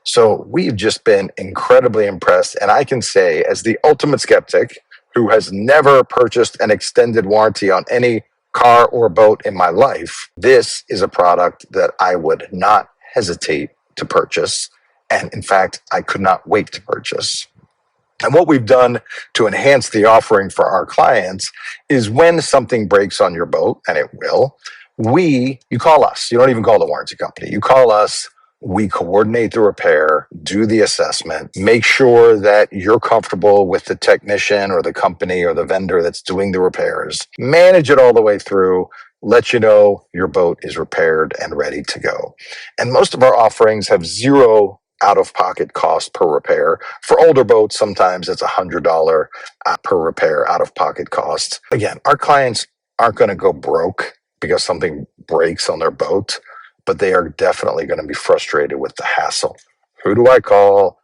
So we've just been incredibly impressed. And I can say, as the ultimate skeptic who has never purchased an extended warranty on any car or boat in my life, this is a product that I would not hesitate to purchase. And in fact, I could not wait to purchase. And what we've done to enhance the offering for our clients is when something breaks on your boat, and it will, you call us. You don't even call the warranty company. You call us. We coordinate the repair, do the assessment, make sure that you're comfortable with the technician or the company or the vendor that's doing the repairs, manage it all the way through, let you know your boat is repaired and ready to go. And most of our offerings have zero out-of-pocket cost per repair. For older boats, sometimes it's $100 per repair out-of-pocket cost. Again, our clients aren't going to go broke because something breaks on their boat, but they are definitely going to be frustrated with the hassle. Who do I call?